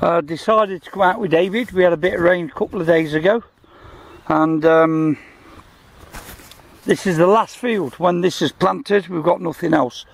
Decided to come out with David. We had a bit of rain a couple of days ago, and this is the last field. When this is planted, we've got nothing else.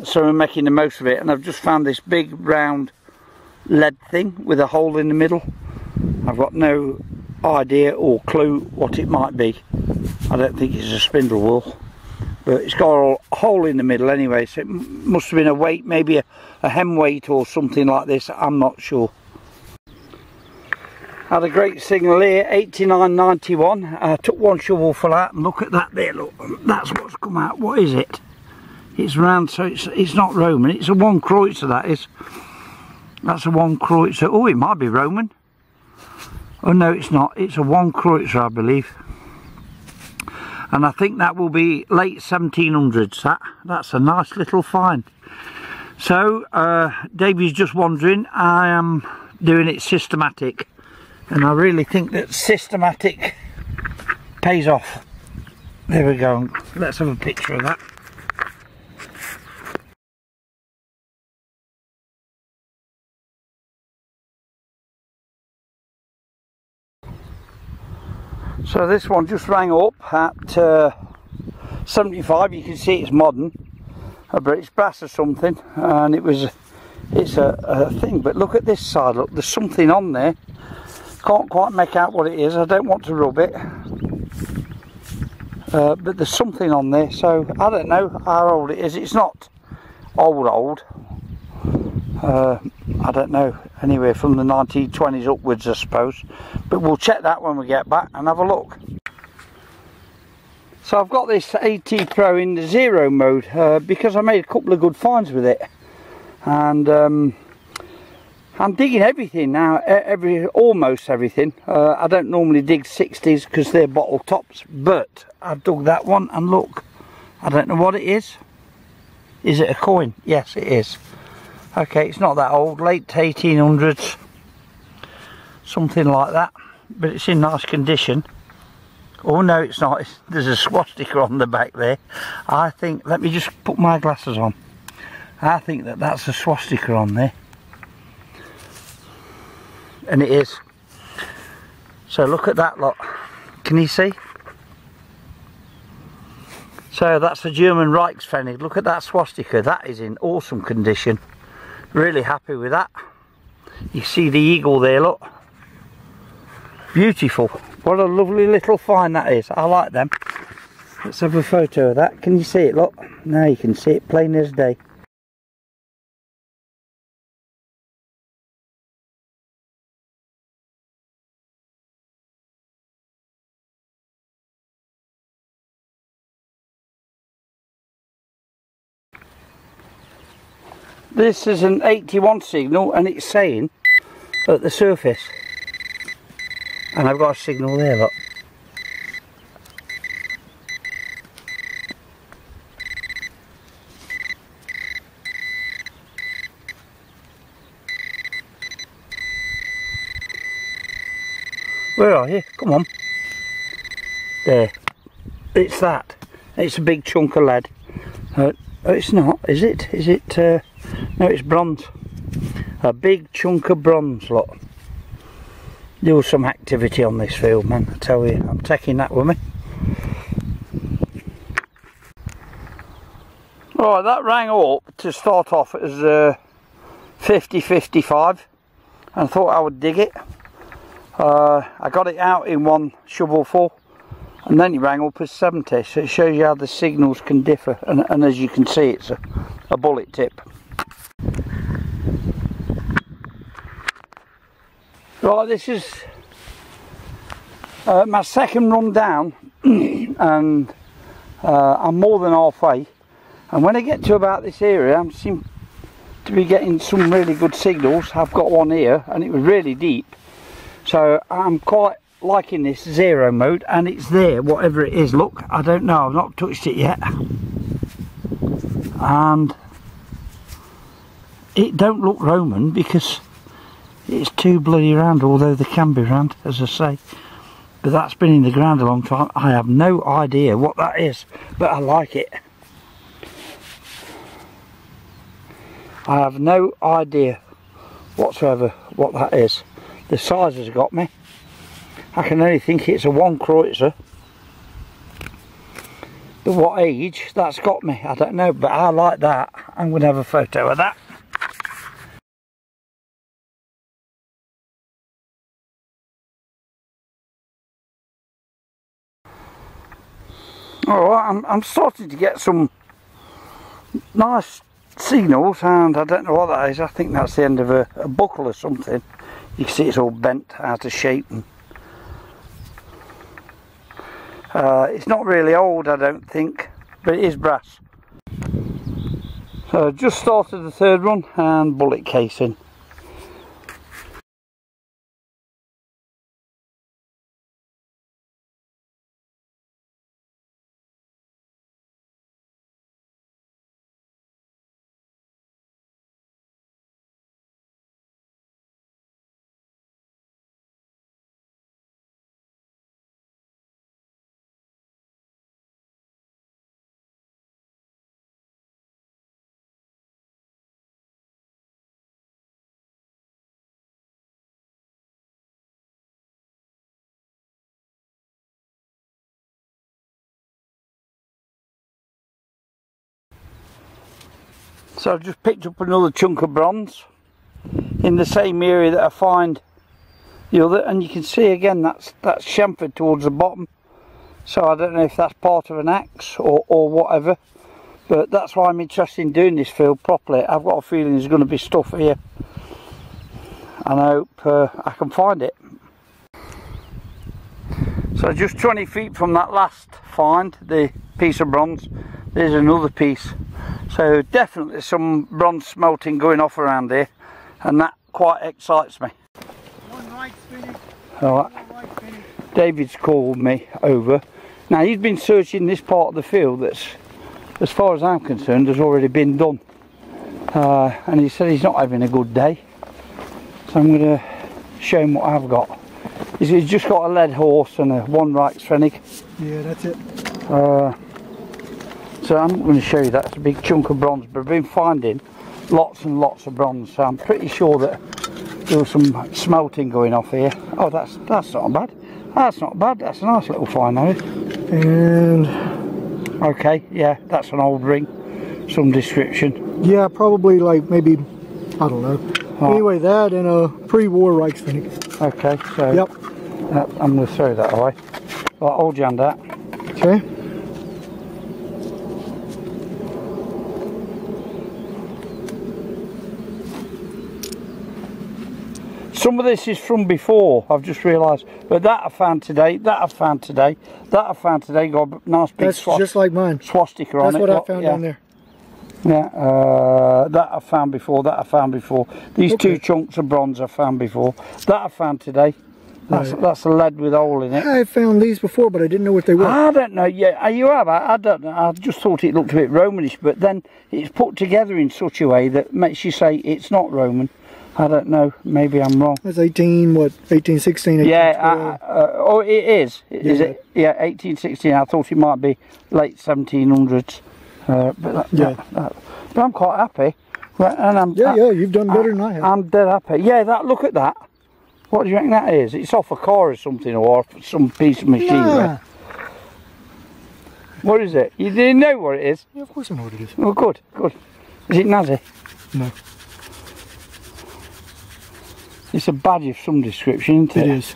So we're making the most of it, and I've just found this big round lead thing with a hole in the middle. I've got no idea or clue what it might be. I don't think it's a spindle whorl, but it's got a hole in the middle anyway, so it must have been a weight, maybe a hem weight or something like this. I'm not sure. Had a great signal here, 89.91. I took one shovelful out, and look at that there, look, that's what's come out. What is it? It's round, so it's not Roman, it's a 1 Kreutzer, that is. That's a 1 Kreutzer. Oh, it might be Roman. Oh no, it's not, it's a 1 Kreutzer, I believe. And I think that will be late 1700s. That's a nice little find. So Davey's just wondering, I am doing it systematic, and I really think that systematic pays off. There we go. Let's have a picture of that. So this one just rang up at 75. You can see it's modern, but it's brass or something, and it's a thing. But look at this side, look, there's something on there. Can't quite make out what it is. I don't want to rub it, but there's something on there, so I don't know how old it is. It's not old. I don't know, anywhere from the 1920s upwards, I suppose, but we'll check that when we get back and have a look. So I've got this AT Pro in the zero mode because I made a couple of good finds with it, and I'm digging everything now, almost everything. I don't normally dig 60s because they're bottle tops, but I've dug that one, and look, I don't know what it is. Is it a coin? Yes, it is. Okay, it's not that old, late 1800s, something like that, but it's in nice condition. Oh no, it's not. There's a swastika on the back there. I think, let me just put my glasses on. I think that that's a swastika on there. And it is. So look at that lot. Can you see? So that's a German Reichspfennig. Look at that swastika. That is in awesome condition. Really happy with that. You see the eagle there, look. Beautiful. What a lovely little find that is. I like them. Let's have a photo of that. Can you see it, look? Now you can see it plain as day. This is an 81 signal, and it's saying at the surface, and I've got a signal there, look. Where are you? Come on. There. It's that. It's a big chunk of lead. Oh, it's not, is it? Is it? No, it's bronze. A big chunk of bronze, look. There was some activity on this field, man, I tell you. I'm taking that with me. Right, that rang up to start off as 50-55, and I thought I would dig it. I got it out in one shovelful, and then it rang up as 70, so it shows you how the signals can differ, and as you can see, it's a bullet tip. Right, this is my second run down, and I'm more than halfway, and when I get to about this area I seem to be getting some really good signals. I've got one here, and it was really deep, so I'm quite liking this zero mode, and it's there, whatever it is. Look, I don't know, I've not touched it yet, and it don't look Roman because it's too bloody round, although they can be round, as I say. But that's been in the ground a long time. I have no idea what that is, but I like it. I have no idea whatsoever what that is. The size has got me. I can only think it's a 1 Kreutzer. But what age that's got me, I don't know, but I like that. I'm going to have a photo of that. Alright, I'm starting to get some nice signals, and I don't know what that is. I think that's the end of a buckle or something. You can see it's all bent out of shape. And it's not really old, I don't think, but it is brass. So just started the third run and bullet casing. So I've just picked up another chunk of bronze in the same area that I find the other, and you can see again that's chamfered towards the bottom. So I don't know if that's part of an axe or whatever, but that's why I'm interested in doing this field properly. I've got a feeling there's going to be stuff here, and I hope I can find it. So just 20 feet from that last find, the piece of bronze, there's another piece. So definitely some bronze smelting going off around here, and that quite excites me. Alright, David's called me over. Now he's been searching this part of the field that's, as far as I'm concerned, has already been done. And he said he's not having a good day. So I'm going to show him what I've got. He's just got a lead horse and a 1 Reichspfennig. Yeah, that's it. So I'm going to show you that's a big chunk of bronze, but I've been finding lots and lots of bronze, so I'm pretty sure that there was some smelting going off here. Oh, that's not bad. That's not bad. That's a nice little find, though. And okay, yeah, that's an old ring, some description. yeah, probably like maybe, I don't know. Oh. Anyway, that and a pre-war Reichspfennig. Okay, so yep. I'm going to throw that away. Right, hold your hand out. Okay. Some of this is from before, I've just realised, but that I found today, that I found today, that I found today, got a nice big That's just like mine. swastika on it. That's what I found down there. Yeah, that I found before, that I found before. These two chunks of bronze I found before. That I found today. That's a lead with a hole in it. I found these before, but I didn't know what they were. I don't know, yeah, you have, I don't know. I just thought it looked a bit Romanish, but then it's put together in such a way that makes you say it's not Roman. I don't know, maybe I'm wrong. That's 1816, 1812. Yeah, oh, it is. Is it? Yeah, 1816. I thought it might be late 1700s. But I'm quite happy. Right, and yeah, you've done better than I have. I'm dead happy. Yeah, look at that. What do you reckon that is? It's off a car or something, or off some piece of machinery. Nah. What is it? You didn't know what it is? Yeah, of course I know what it is. Oh, good, good. Is it Nazi? No. It's a badge of some description, isn't it? It is.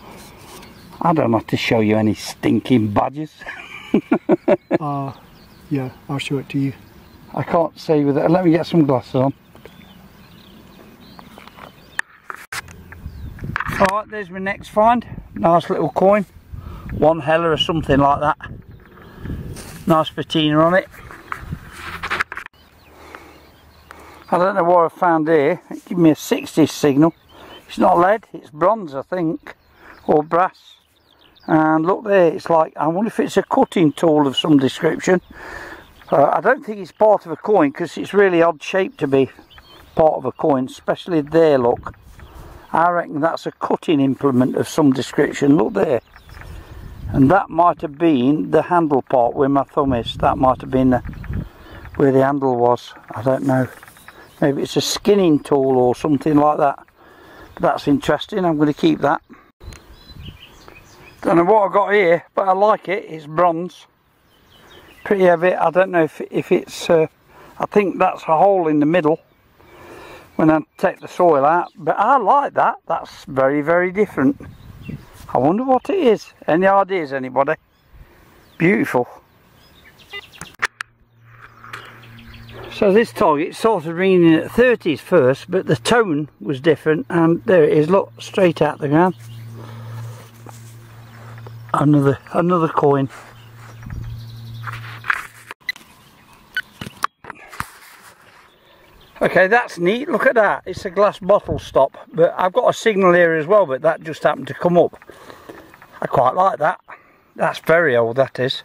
I don't have to show you any stinking badges. Yeah, I'll show it to you. I can't see with it. Let me get some glasses on. Alright, there's my next find. Nice little coin. 1 heller or something like that. Nice patina on it. I don't know what I found here. It gave me a 60s signal. It's not lead, it's bronze, I think, or brass. And look there, it's like, I wonder if it's a cutting tool of some description. I don't think it's part of a coin, because it's really odd shaped to be part of a coin, especially there, look. I reckon that's a cutting implement of some description, look there. And that might have been the handle part where my thumb is. That might have been where the handle was, I don't know. Maybe it's a skinning tool or something like that. That's interesting, I'm going to keep that. Don't know what I got here, but I like it. It's bronze. Pretty heavy. I don't know if it's... I think that's a hole in the middle when I take the soil out. But I like that. That's very, very different. I wonder what it is. Any ideas, anybody? Beautiful. So this target started ringing at 30s first, but the tone was different, and there it is, look, straight out the ground. Another coin. Okay, that's neat, look at that, it's a glass bottle stop, but I've got a signal here as well, but that just happened to come up. I quite like that. That's very old, that is.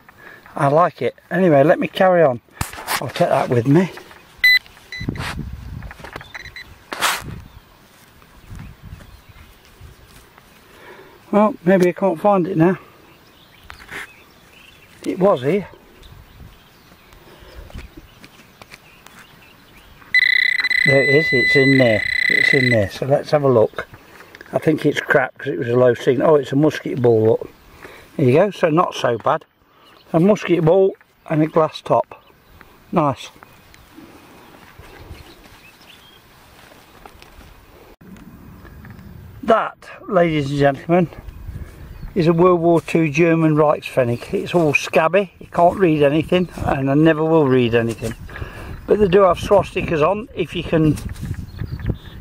I like it. Anyway, let me carry on. I'll take that with me. Well, maybe I can't find it now. It was here. There it is, it's in there. It's in there, so let's have a look. I think it's crap because it was a low signal. Oh, it's a musket ball, look. There you go, so not so bad. A musket ball and a glass top. Nice. That, ladies and gentlemen, is a World War II German Reichspfennig. It's all scabby, you can't read anything, and I never will read anything. But they do have swastikas on if you can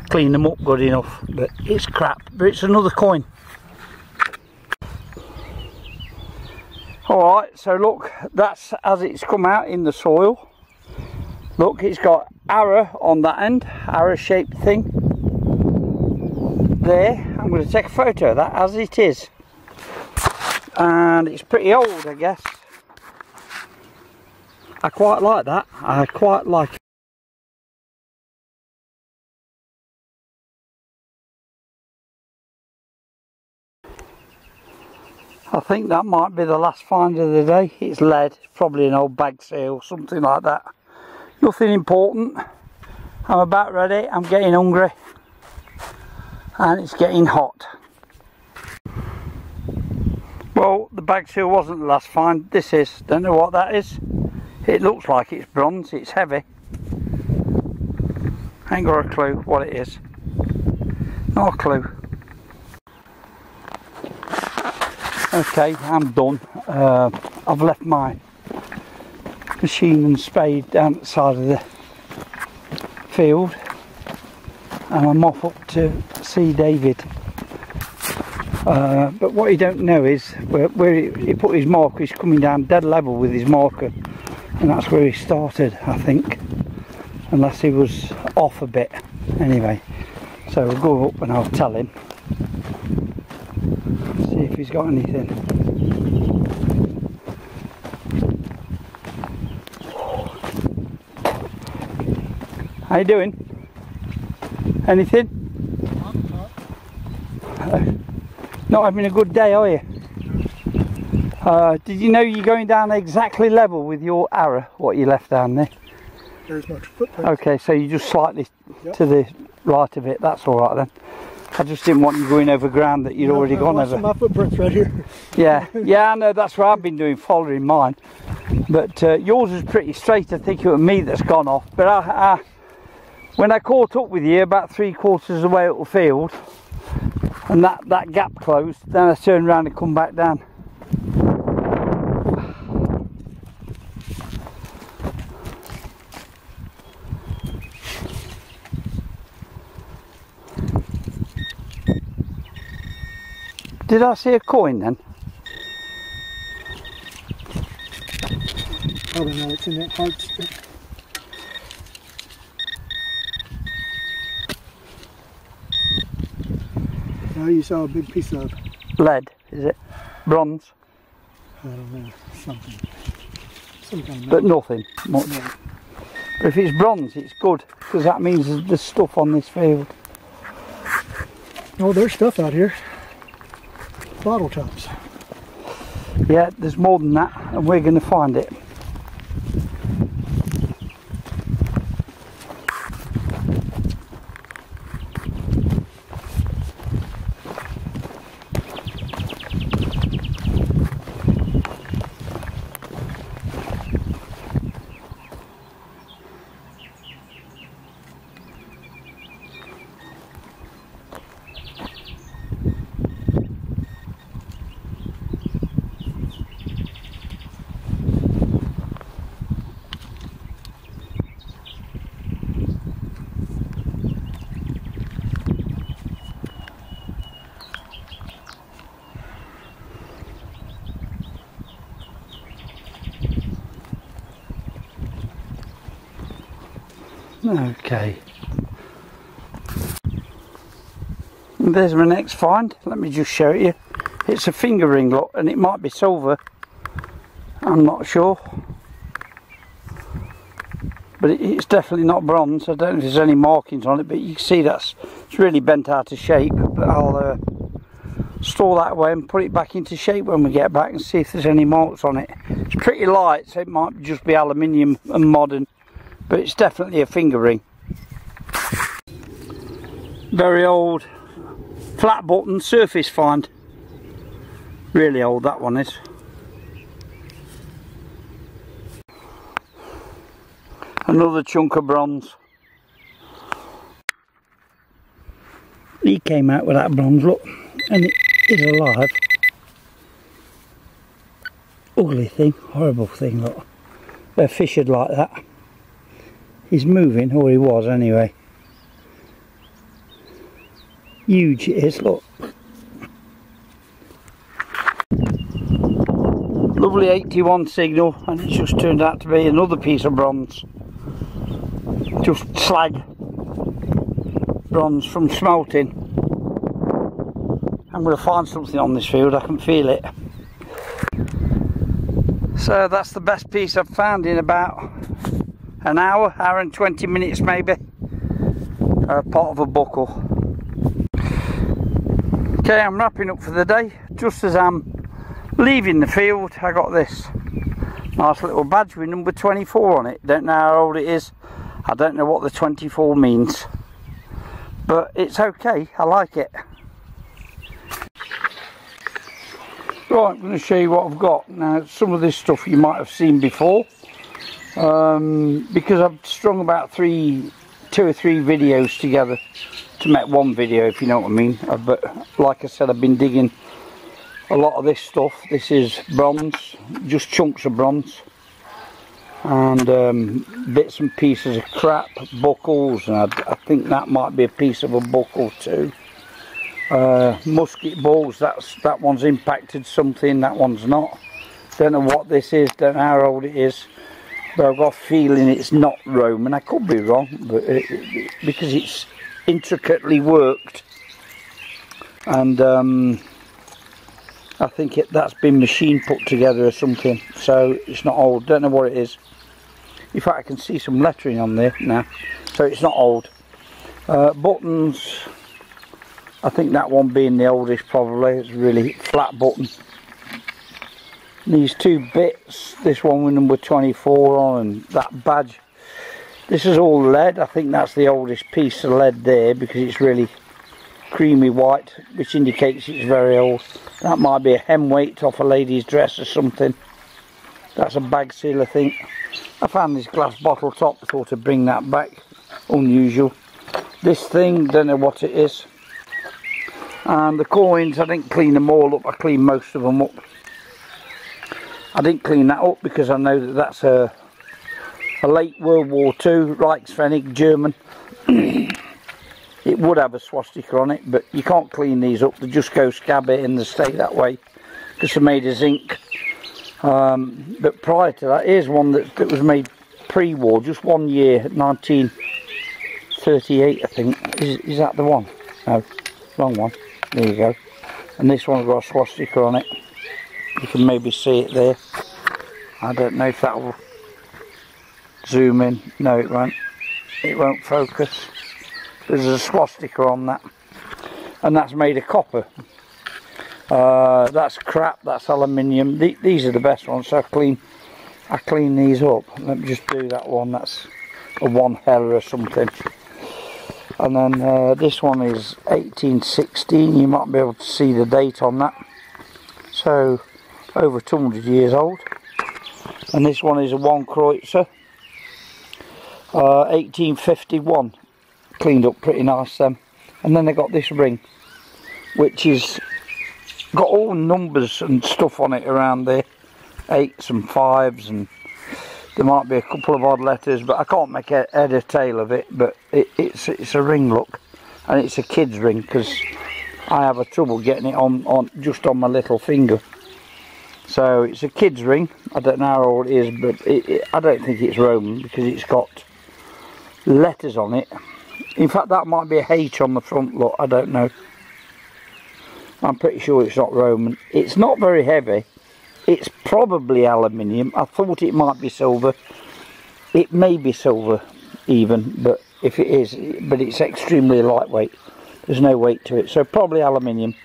clean them up good enough. But it's crap, but it's another coin. Alright, so look, that's as it's come out in the soil. Look, it's got arrow on that end, arrow shaped thing. There, I'm going to take a photo of that as it is. And it's pretty old, I guess. I quite like that, I quite like it. I think that might be the last find of the day. It's lead, probably an old bag seal, something like that. Nothing important. I'm about ready, I'm getting hungry. And it's getting hot. Well, the bag seal wasn't the last find, this is. Don't know what that is. It looks like it's bronze, it's heavy. Ain't got a clue what it is. Not a clue. Okay, I'm done. I've left my machine and spade down the side of the field, and I'm off up to see David. But what you don't know is where he put his marker. He's coming down dead level with his marker, and that's where he started, I think, unless he was off a bit. Anyway, so we'll go up and I'll tell him. See if he's got anything. How you doing? Anything? Not having a good day, are you? Did you know you're going down exactly level with your arrow, what you left down there? There's no footprints. Okay, so you just slightly to the right of it, that's alright then. I just didn't want you going over ground that you'd already gone over. My footprints right here. Yeah, I know, that's what I've been doing, following mine. But yours is pretty straight. I think it was me that's gone off. But when I caught up with you about 3/4 of the way up the field, and that gap closed, then I turned around and come back down. Did I see a coin then? I don't know, it's in that hard stick. Now you saw a big piece of Lead, is it? Bronze? I don't know, something. Some kind of But nothing much. No. But if it's bronze, it's good, because that means there's stuff on this field. Oh, there's stuff out here. Bottle tops. Yeah, there's more than that, and we're going to find it. Okay. And there's my next find. Let me just show it you. It's a finger ring, look, and it might be silver. I'm not sure. But it's definitely not bronze. I don't know if there's any markings on it, but you can see it's really bent out of shape. But I'll store that away and put it back into shape when we get back and see if there's any marks on it. It's pretty light, so it might just be aluminium and modern, but it's definitely a finger ring. Very old flat button surface find. Really old, that one is. Another chunk of bronze. He came out with that bronze, look, and it is alive. Ugly thing, horrible thing, look. They're fissured like that. He's moving, or he was anyway. Huge it is, look. Lovely 81 signal, and it's just turned out to be another piece of bronze. Just slag bronze from smelting. I'm going to find something on this field, I can feel it. So that's the best piece I've found in about an hour and 20 minutes maybe. Part of a buckle. Okay, I'm wrapping up for the day. Just as I'm leaving the field, I got this nice little badge with number 24 on it. Don't know how old it is. I don't know what the 24 means, but it's okay, I like it. Right, I'm going to show you what I've got. Now, some of this stuff you might have seen before, because I've strung about 2 or 3 videos together to make one video, if you know what I mean. But like I said, I've been digging a lot of this stuff. This is bronze, just chunks of bronze, and bits and pieces of crap, buckles, and I think that might be a piece of a buckle too. Musket balls, that one's impacted something, that one's not. Don't know what this is, don't know how old it is, but I've got a feeling it's not Roman. I could be wrong, but because it's intricately worked, and I think that's been machine put together or something, so it's not old. Don't know what it is. In fact, I can see some lettering on there now, so it's not old. Buttons, I think that one being the oldest probably. It's really flat button. These 2 bits, this one with number 24 on, and that badge. This is all lead. I think that's the oldest piece of lead there, because it's really creamy white, which indicates it's very old. That might be a hem weight off a lady's dress or something. That's a bag seal, I think. I found this glass bottle top, thought I'd bring that back. Unusual. This thing, don't know what it is. And the coins, I didn't clean them all up. I cleaned most of them up. I didn't clean that up because I know that that's a late World War II Reichspfennig German. It would have a swastika on it, but you can't clean these up. They just go scab it and they stay that way because they're made of zinc. But prior to that, here's one that was made pre-war, just 1 year, 1938 I think. Is that the one? No, wrong one. There you go. And this one's got a swastika on it. You can maybe see it there. I don't know if that will zoom in. No, it won't. It won't focus. There's a swastika on that, and that's made of copper. That's crap. That's aluminium. These are the best ones. So I clean these up. Let me just do that one. That's a 1 Heller or something. And then this one is 1816. You might be able to see the date on that. So over 200 years old. And this one is a 1 Kreutzer, 1851. Cleaned up pretty nice then. And then they got this ring, which is got all numbers and stuff on it around there, 8s and 5s, and there might be a couple of odd letters, but I can't make head or tail of it. But it's a ring, look, and it's a kid's ring because I have a trouble getting it on just on my little finger. So it's a kid's ring. I don't know how old it is, but I don't think it's Roman because it's got letters on it. In fact, that might be a H on the front, look, I don't know. I'm pretty sure it's not Roman. It's not very heavy. It's probably aluminium. I thought it might be silver. It may be silver even, but if it is, but it's extremely lightweight. There's no weight to it, so probably aluminium.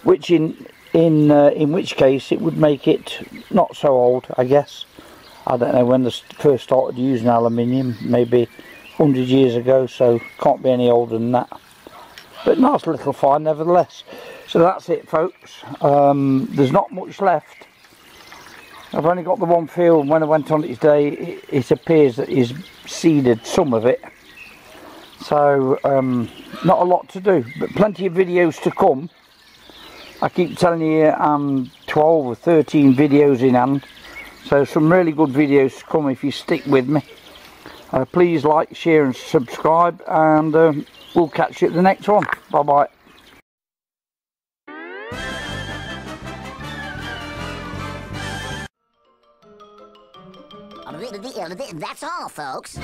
Which in which case it would make it not so old, I guess. I don't know when they first started using aluminium, maybe 100 years ago, so can't be any older than that. But nice little find nevertheless. So that's it, folks. There's not much left. I've only got the one field, and when I went on it today, it appears that he's seeded some of it. So not a lot to do, but plenty of videos to come. I keep telling you I'm 12 or 13 videos in hand, so some really good videos to come if you stick with me. Please like, share and subscribe, and we'll catch you at the next one. Bye bye. That's all, folks.